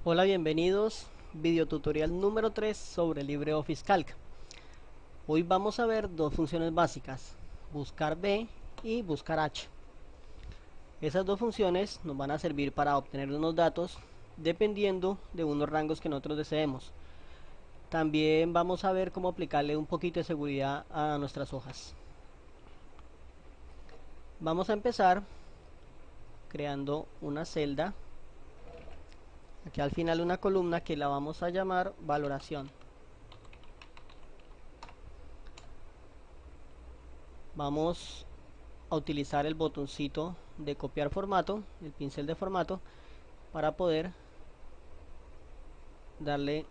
Hola, bienvenidos. Video tutorial número 3 sobre LibreOffice Calc. Hoy vamos a ver dos funciones básicas, buscar B y buscar H. Esas dos funciones nos van a servir para obtener unos datos dependiendo de unos rangos que nosotros deseemos. También vamos a ver cómo aplicarle un poquito de seguridad a nuestras hojas. Vamos a empezar creando una celda. Aquí al final una columna que la vamos a llamar valoración. Vamos a utilizar el botoncito de copiar formato, el pincel de formato, para poder darle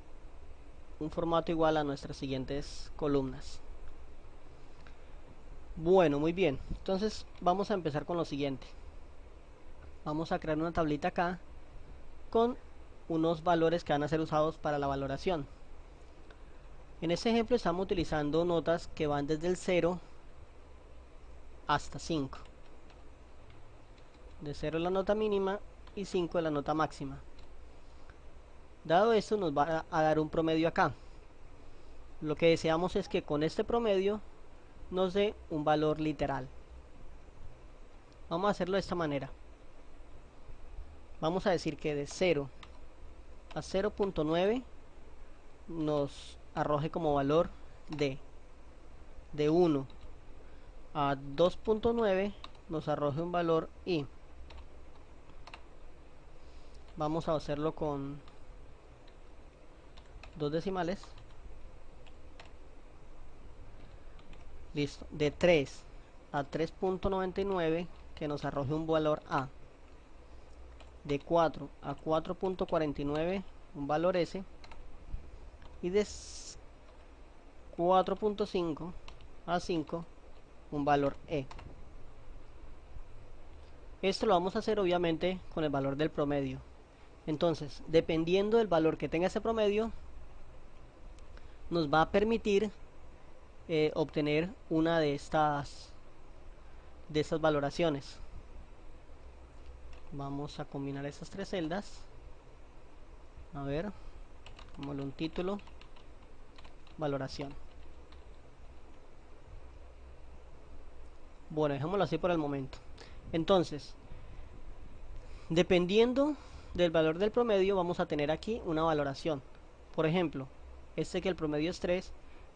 un formato igual a nuestras siguientes columnas. Bueno, muy bien, entonces vamos a empezar con lo siguiente. Vamos a crear una tablita acá con unos valores que van a ser usados para la valoración. En este ejemplo estamos utilizando notas que van desde el 0 hasta 5. De 0 es la nota mínima y 5 es la nota máxima. Dado esto, nos va a dar un promedio acá. Lo que deseamos es que con este promedio nos dé un valor literal. Vamos a hacerlo de esta manera. Vamos a decir que de 0 a 0.9 nos arroje como valor D. De 1 a 2.9 nos arroje un valor I. Vamos a hacerlo con dos decimales. Listo. De 3 a 3.99 que nos arroje un valor A. De 4 a 4.49 un valor S. Y de 4.5 a 5 un valor E. Esto lo vamos a hacer obviamente con el valor del promedio. Entonces, dependiendo del valor que tenga ese promedio, nos va a permitir obtener una de estas valoraciones. Vamos a combinar estas tres celdas. A ver, pongámosle un título, valoración. Bueno, dejémoslo así por el momento. Entonces, dependiendo del valor del promedio, vamos a tener aquí una valoración. Por ejemplo, este que el promedio es 3,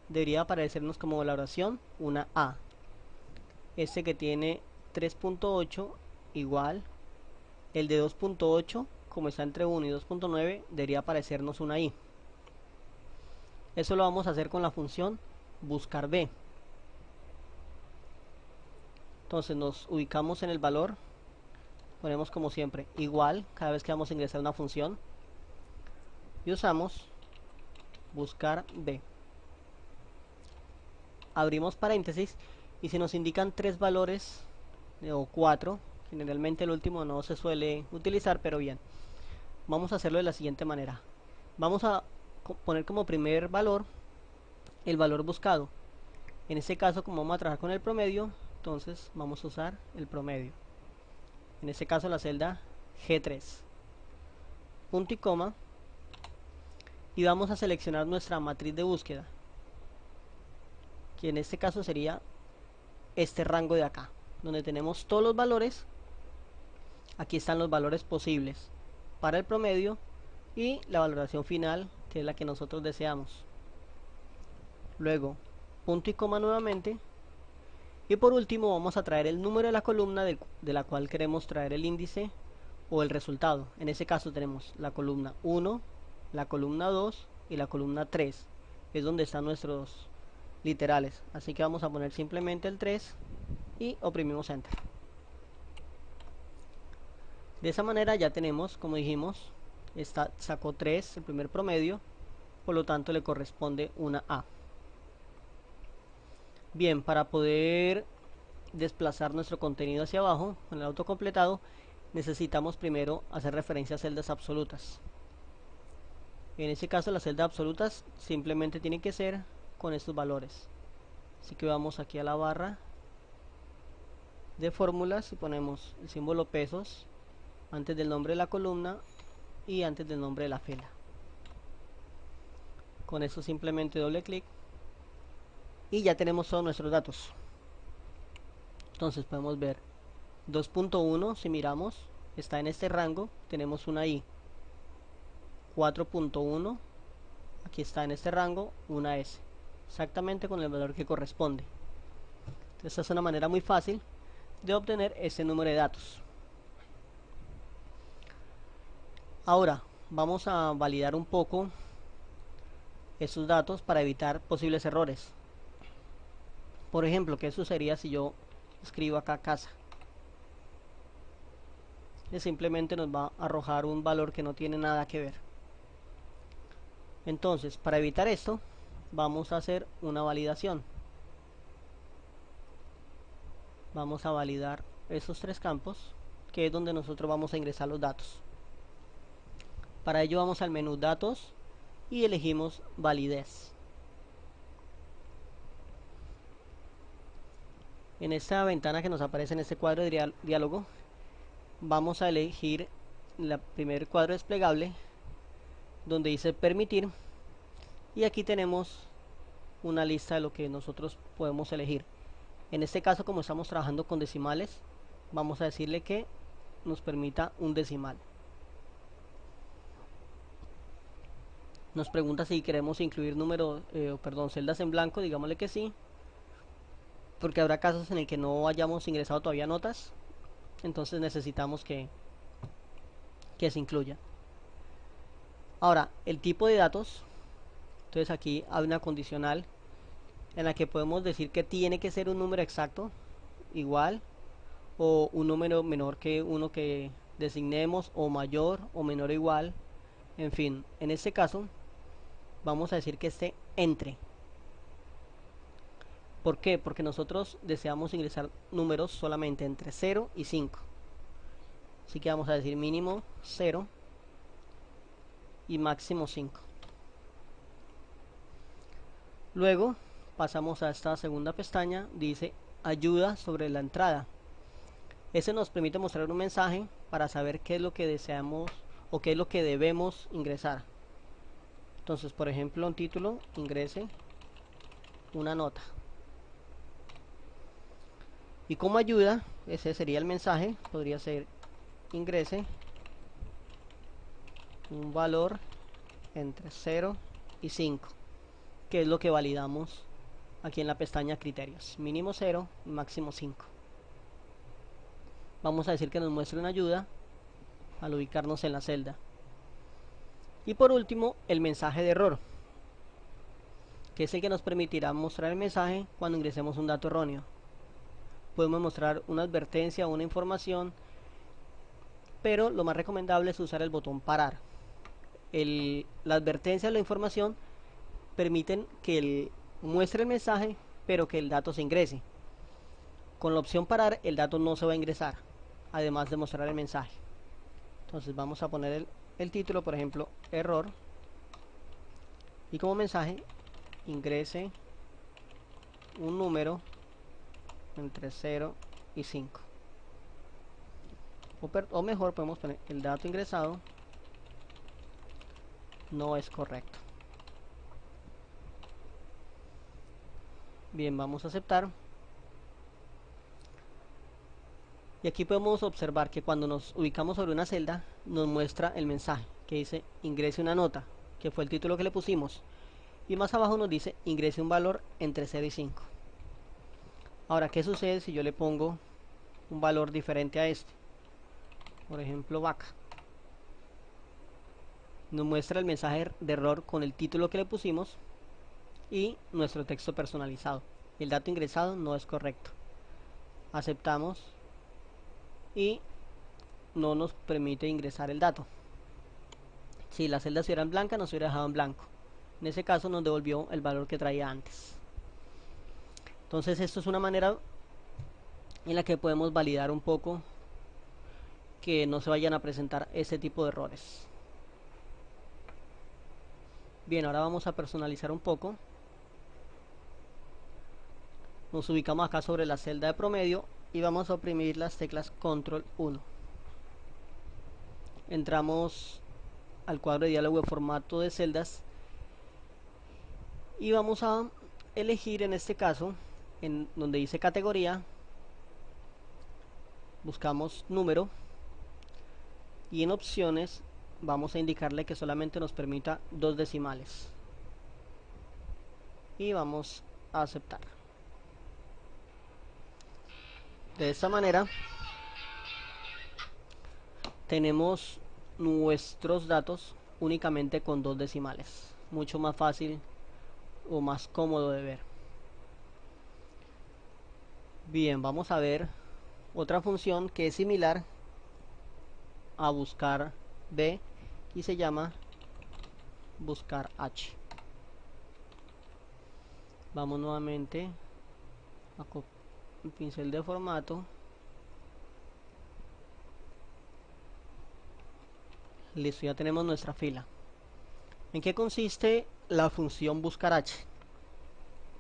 debería aparecernos como valoración una A. Este que tiene 3.8 igual, el de 2.8, como está entre 1 y 2.9, debería aparecernos una I. Eso lo vamos a hacer con la función buscar B. Entonces nos ubicamos en el valor, ponemos como siempre igual cada vez que vamos a ingresar una función y usamos buscar B. Abrimos paréntesis y si nos indican tres valores o 4, generalmente el último no se suele utilizar, pero bien, vamos a hacerlo de la siguiente manera. Vamos a poner como primer valor el valor buscado. En este caso, como vamos a trabajar con el promedio, entonces vamos a usar el promedio. En este caso la celda G3. Punto y coma. Y vamos a seleccionar nuestra matriz de búsqueda, que en este caso sería este rango de acá, donde tenemos todos los valores. Aquí están los valores posibles para el promedio y la valoración final, que es la que nosotros deseamos. Luego, punto y coma nuevamente. Y por último vamos a traer el número de la columna de la cual queremos traer el índice o el resultado. En este caso tenemos la columna 1, la columna 2 y la columna 3. Es donde están nuestros literales. Así que vamos a poner simplemente el 3 y oprimimos Enter. De esa manera ya tenemos, como dijimos, sacó 3, el primer promedio, por lo tanto le corresponde una A. Bien, para poder desplazar nuestro contenido hacia abajo con el autocompletado, necesitamos primero hacer referencia a celdas absolutas. En este caso las celdas absolutas simplemente tienen que ser con estos valores. Así que vamos aquí a la barra de fórmulas y ponemos el símbolo pesos antes del nombre de la columna y antes del nombre de la fila. Con eso simplemente doble clic y ya tenemos todos nuestros datos. Entonces podemos ver 2.1, si miramos, está en este rango, tenemos una I. 4.1, aquí está en este rango, una S, exactamente con el valor que corresponde. Esta es una manera muy fácil de obtener este número de datos. Ahora vamos a validar un poco esos datos para evitar posibles errores. Por ejemplo, ¿qué sucedería si yo escribo acá casa? Y simplemente nos va a arrojar un valor que no tiene nada que ver. Entonces, para evitar esto, vamos a hacer una validación. Vamos a validar esos tres campos, que es donde nosotros vamos a ingresar los datos. Para ello vamos al menú datos y elegimos validez. En esta ventana que nos aparece en este cuadro de diálogo, vamos a elegir el primer cuadro desplegable donde dice permitir, y aquí tenemos una lista de lo que nosotros podemos elegir. En este caso, como estamos trabajando con decimales, vamos a decirle que nos permita un decimal. Nos pregunta si queremos incluir celdas en blanco, digámosle que sí, porque habrá casos en el que no hayamos ingresado todavía notas, entonces necesitamos que se incluya. Ahora, el tipo de datos, entonces aquí hay una condicional en la que podemos decir que tiene que ser un número exacto, igual, o un número menor que uno que designemos, o mayor o menor o igual. En fin, en este caso vamos a decir que esté entre. ¿Por qué? Porque nosotros deseamos ingresar números solamente entre 0 y 5. Así que vamos a decir mínimo 0 y máximo 5. Luego pasamos a esta segunda pestaña, dice ayuda sobre la entrada. Ese nos permite mostrar un mensaje para saber qué es lo que deseamos o qué es lo que debemos ingresar. Entonces, por ejemplo, un título, ingrese una nota. Y como ayuda, ese sería el mensaje, podría ser ingrese un valor entre 0 y 5, que es lo que validamos aquí en la pestaña criterios, mínimo 0 y máximo 5. Vamos a decir que nos muestre una ayuda al ubicarnos en la celda. Y por último, el mensaje de error, que es el que nos permitirá mostrar el mensaje cuando ingresemos un dato erróneo. Podemos mostrar una advertencia o una información, pero lo más recomendable es usar el botón parar. La advertencia o la información permiten que muestre el mensaje, pero que el dato se ingrese. Con la opción parar, el dato no se va a ingresar, además de mostrar el mensaje. Entonces vamos a poner el título, por ejemplo, error, y como mensaje, ingrese un número entre 0 y 5. O mejor, podemos poner el dato ingresado no es correcto. Bien, vamos a aceptar. Y aquí podemos observar que cuando nos ubicamos sobre una celda, nos muestra el mensaje que dice ingrese una nota, que fue el título que le pusimos. Y más abajo nos dice ingrese un valor entre 0 y 5. Ahora, ¿qué sucede si yo le pongo un valor diferente a este? Por ejemplo, vaca. Nos muestra el mensaje de error con el título que le pusimos y nuestro texto personalizado. El dato ingresado no es correcto. Aceptamos y no nos permite ingresar el dato. Si la celda estuviera en blanca, nos hubiera dejado en blanco. En ese caso nos devolvió el valor que traía antes. Entonces esto es una manera en la que podemos validar un poco que no se vayan a presentar ese tipo de errores. Bien, ahora vamos a personalizar un poco. Nos ubicamos acá sobre la celda de promedio y vamos a oprimir las teclas control 1. Entramos al cuadro de diálogo de formato de celdas y vamos a elegir en este caso, en donde dice categoría, buscamos número y en opciones vamos a indicarle que solamente nos permita 2 decimales y vamos a aceptar. De esta manera tenemos nuestros datos únicamente con 2 decimales, mucho más fácil o más cómodo de ver. Bien, vamos a ver otra función que es similar a buscar B y se llama buscar H. Vamos nuevamente a el pincel de formato. Listo, ya tenemos nuestra fila. ¿En qué consiste la función buscar H?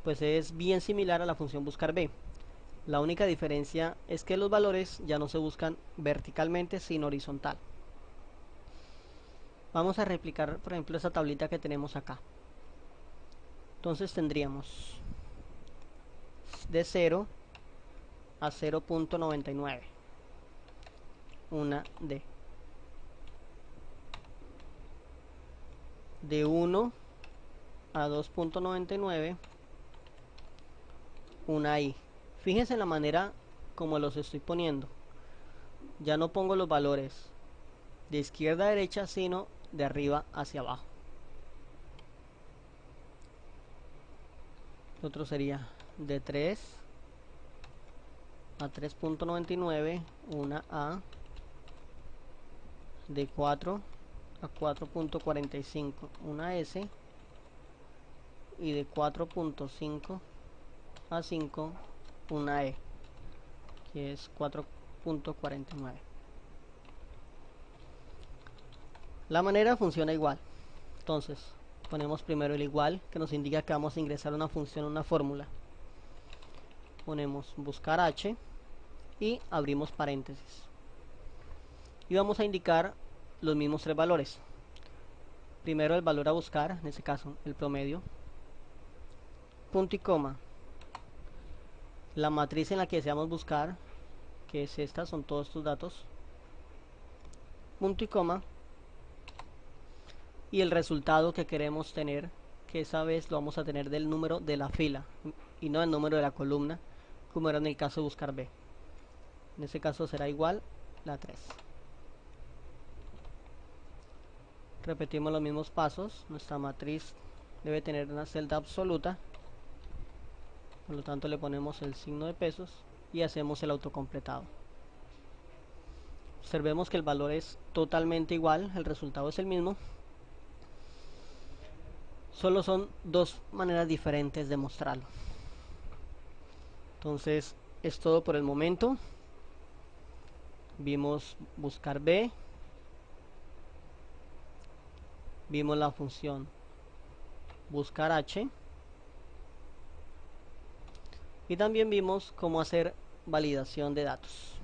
Pues es bien similar a la función buscar B. La única diferencia es que los valores ya no se buscan verticalmente sino horizontal. Vamos a replicar por ejemplo esta tablita que tenemos acá. Entonces tendríamos de 0 a 0.99 una D. De 1 a 2.99 una I. Fíjense en la manera como los estoy poniendo. Ya no pongo los valores de izquierda a derecha, sino de arriba hacia abajo. El otro sería de 3 a 3.99 una A. De 4 a 4.45 una S. Y de 4.5 a 5 una E, que es 4.49. La manera funciona igual. Entonces ponemos primero el igual, que nos indica que vamos a ingresar una función, una fórmula. Ponemos buscar H y abrimos paréntesis y vamos a indicar los mismos 3 valores. Primero el valor a buscar, en este caso el promedio, punto y coma, la matriz en la que deseamos buscar, que es esta, son todos estos datos, punto y coma, y el resultado que queremos tener, que esa vez lo vamos a tener del número de la fila y no del número de la columna, como era en el caso de buscar B. En este caso será igual la 3. Repetimos los mismos pasos. Nuestra matriz debe tener una celda absoluta, por lo tanto le ponemos el signo de pesos y hacemos el autocompletado. Observemos que el valor es totalmente igual, el resultado es el mismo, solo son 2 maneras diferentes de mostrarlo. Entonces es todo por el momento. Vimos buscar B, vimos la función buscar H y también vimos cómo hacer validación de datos.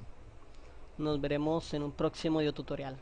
Nos veremos en un próximo video tutorial.